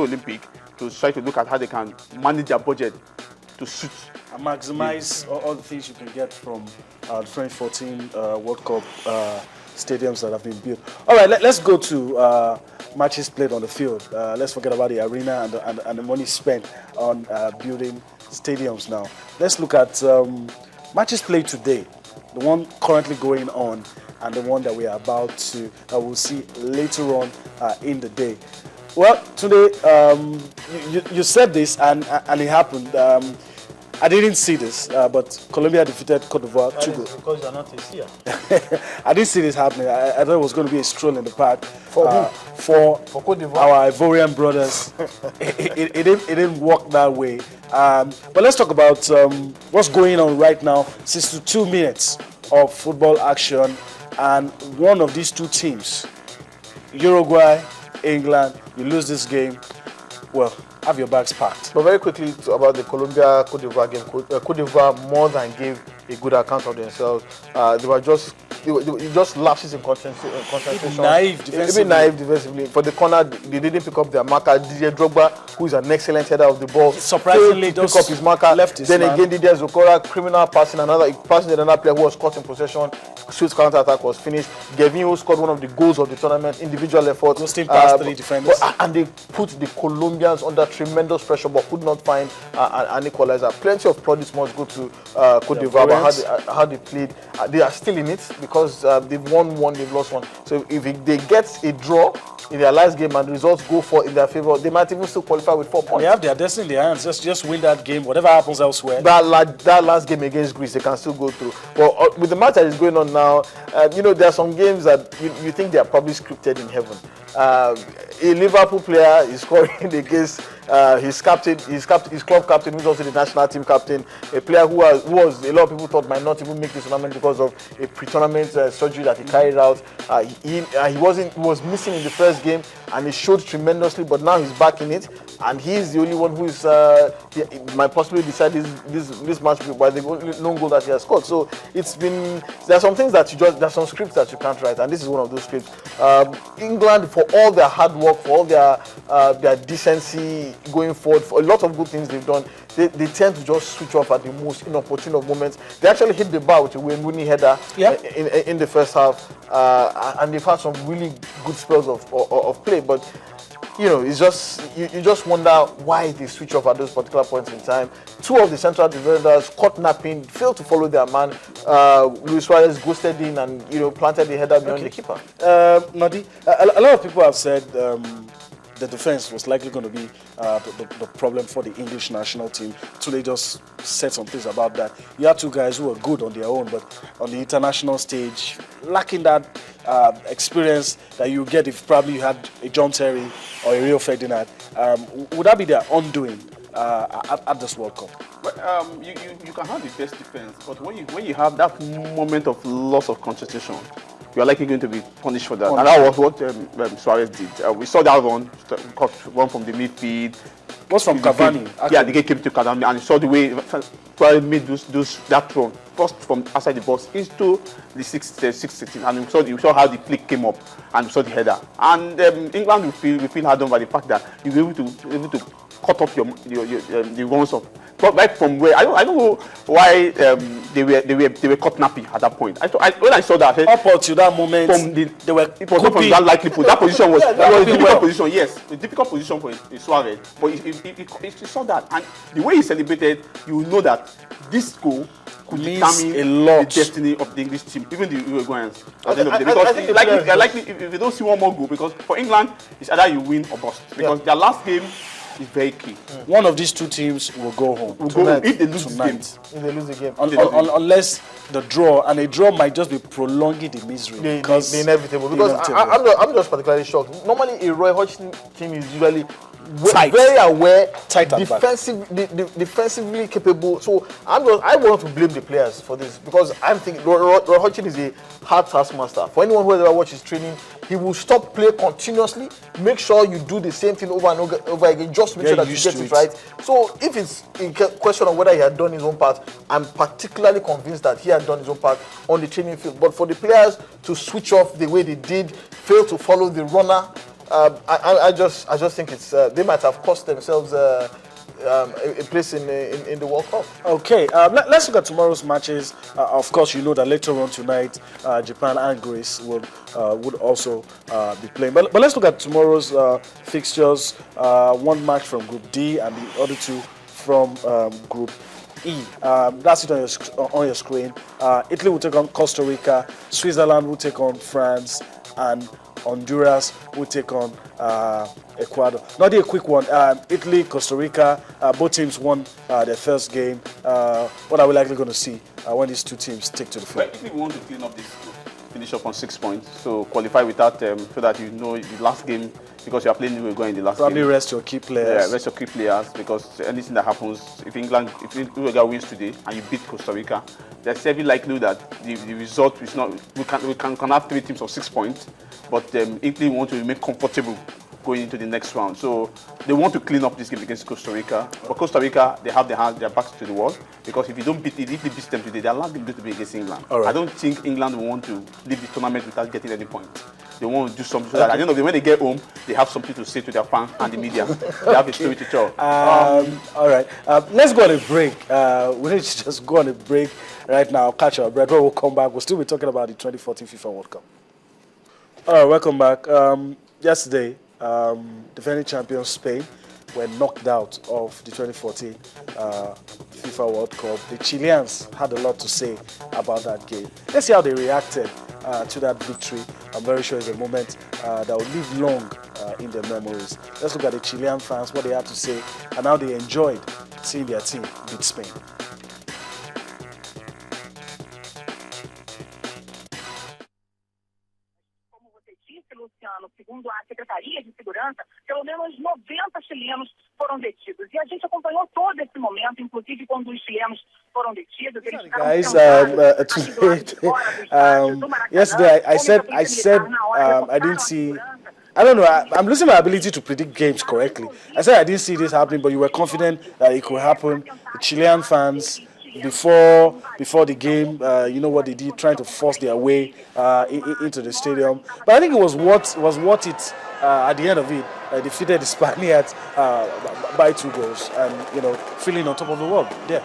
Olympic to try to look at how they can manage their budget to suit and maximize all the things you can get from the 2014 World Cup stadiums that have been built. All right, let's go to matches played on the field. Let's forget about the arena and the money spent on building stadiums now. Let's look at matches played today, the one currently going on and the one that we are about to, we'll see later on in the day. Well, today, you said this and it happened. I didn't see this, but Colombia defeated Cote d'Ivoire 2 goals. Because you're not a seer. I didn't see this happening. I thought it was going to be a stroll in the park. For who? For Cote d'Ivoire. Our Ivorian brothers. it didn't work that way. But let's talk about what's going on right now. 62 minutes of football action, and one of these two teams, Uruguay, England, you lose this game, well, have your bags packed. But very quickly about the Colombia-Cote d'Ivoire game. Cote d'Ivoire more than gave a good account of themselves. They were just lapses in concentration. Naive defensively. For the corner, they didn't pick up their marker. Didier Drogba, who is an excellent header of the ball, surprisingly pick up his marker. Then again, Didier Zokora, criminal passing another player who was caught in possession. Swiss counter-attack was finished. Gervinho scored one of the goals of the tournament. Individual effort. Ghosting past 3 defenders. And they put the Colombians under tremendous pressure, but could not find an equalizer. Plenty of plaudits must go to Cote d'Ivoire about how they played. They are still in it because they've won one, they've lost one. So if they get a draw in their last game and the results go in their favor, they might even still qualify with 4 points. They have their destiny in their hands. Just win that game. Whatever happens elsewhere. That last game against Greece, they can still go through. But with the match that is going on now, there are some games that you think they are probably scripted in heaven. A Liverpool player is scoring against his club captain, who's also the national team captain, a player who was a lot of people thought might not even make this tournament because of a pre-tournament surgery that he carried out. He was missing in the first game and he showed tremendously, but now he's back in it, and he's the only one who is might possibly decide this match by the lone goal that he has scored. So there are some things there's some scripts that you can't write, and this is one of those scripts. England, for all their hard work, for all their decency going forward, for a lot of good things they've done, they tend to just switch off at the most inopportune of moments. They actually hit the bar with a Wayne Rooney header in the first half, and they've had some really good spells of play. But it's just you just wonder why they switch off at those particular points in time. 2 of the central defenders caught napping, failed to follow their man. Luis Suarez ghosted in and planted the header beyond the keeper. Nodi, a lot of people have said the defense was likely going to be the problem for the English national team. Tunde just said some things about that. You had 2 guys who were good on their own, but on the international stage, lacking that experience that you get if probably you had a John Terry or a Rio Ferdinand. Would that be their undoing at this World Cup? But, you can have the best defense, but when you have that moment of loss of concentration, you are likely going to be punished for that. And that was what Suarez did. We saw that one from the midfield. What's from Cavani? Yeah, the game came to Cavani, and you saw the way Suarez made that throw. First from outside the box into the 6-16, and we saw how the flick came up, and we saw the header. And England will feel hard done by the fact that you were able to cut off the runs of. But right from where I don't know why they were caught nappy at that point. When I saw that, up until that moment, it was not from that likely position. That position was a difficult position. Yes, a difficult position for Suarez. But if you saw that, and the way he celebrated, you know that this goal could determine the destiny of the English team, even the Uruguayans. At the end of the day, because likely if they don't see one more goal, because for England it's either you win or bust. Because their last game is very key. One of these 2 teams will go home. If they lose the game. Unless the draw, and a draw might just be prolonging the misery. The inevitable. Because I'm just particularly shocked. Normally, a Roy Hodgson team is usually very aware, defensively capable. So I want to blame the players for this, because I'm thinking Roy Hodgson is a hard taskmaster. For anyone who has ever watched his training, he will stop play continuously, make sure you do the same thing over and over again, just to make sure that you get it right. So if it's a question of whether he had done his own part, I'm particularly convinced that he had done his own part on the training field. But for the players to switch off the way they did, fail to follow the runner, I just think it's they might have cost themselves a place in the World Cup. Okay, let's look at tomorrow's matches. Of course, you know that later on tonight, Japan and Greece would also be playing. But let's look at tomorrow's fixtures. One match from Group D and the other two from Group E. That's it on your screen. Italy will take on Costa Rica. Switzerland will take on France, and Honduras will take on Ecuador. Not a quick one. Italy, Costa Rica, both teams won their first game. What are we likely going to see when these two teams take to the field? Well, Italy want to clean up this group, finish up on 6 points, so qualify without so that you know the last game, because you are playing, you will go in the last Probably game. rest your key players. Yeah, rest your key players, because anything that happens, if Uruguay wins today and you beat Costa Rica, there's every likelihood that the result is not. We can have 3 teams of 6 points, but Italy want to remain comfortable going into the next round. So they want to clean up this game against Costa Rica. But Costa Rica, they have their backs to the wall, because if you don't beat it, if they beat them today, they are likely to be against England. Right. I don't think England will want to leave the tournament without getting any points. They want to do something so that at the end of the day, when they get home, they have something to say to their fans and the media. They have a story to tell. All right, let's go on a break. We need to just go on a break right now. Catch our breath. When we'll come back, we'll still be talking about the 2014 FIFA World Cup. All right, welcome back. Yesterday, defending champions Spain were knocked out of the 2014 FIFA World Cup. The Chileans had a lot to say about that game. Let's see how they reacted to that victory. I'm very sure it's a moment that will live long in their memories. Let's look at the Chilean fans, what they had to say, and how they enjoyed seeing their team beat Spain. Luciano, segundo a Secretaria de Segurança, pelo menos 90 chilenos foram detidos. E a gente acompanhou todo esse momento, inclusive quando os chilenos foram detidos. Eles Guys, yesterday I said I didn't see. I don't know. I'm losing my ability to predict games correctly. I said I didn't see this happening, but you were confident that it could happen. The Chilean fans, before the game, you know what they did, trying to force their way into the stadium. But I think it was what it at the end of it defeated the Spaniards by 2 goals, and feeling on top of the world. Yeah.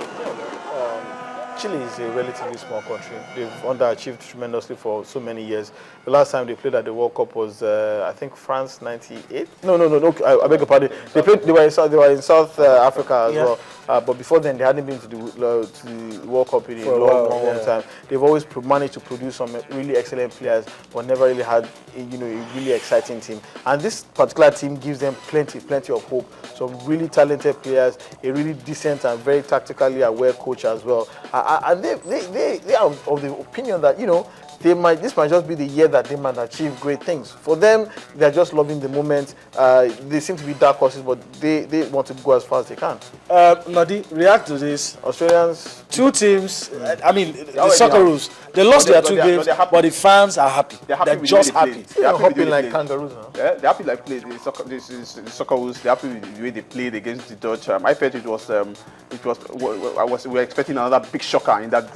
Chile is a relatively small country. They've underachieved tremendously for so many years. The last time they played at the World Cup was, I think, France '98. No. I beg your pardon. They were in South Africa as well. But before then, they hadn't been to the World Cup in a long time. They've always managed to produce some really excellent players, but never really had a really exciting team. And this particular team gives them plenty of hope. Some really talented players, a really decent and very tactically aware coach as well. And they are of the opinion that this might just be the year that they might achieve great things. For them, they're just loving the moment. They seem to be dark horses, but they want to go as far as they can. Nadi, react to this. Australians, 2 teams. I mean, the Socceroos. They lost their 2 games, but the fans are happy. They're just happy. They're hopping like kangaroos now. Yeah, they're happy like play the Socceroos. They're happy with the way they played against the Dutch. I felt we were expecting another big shocker in that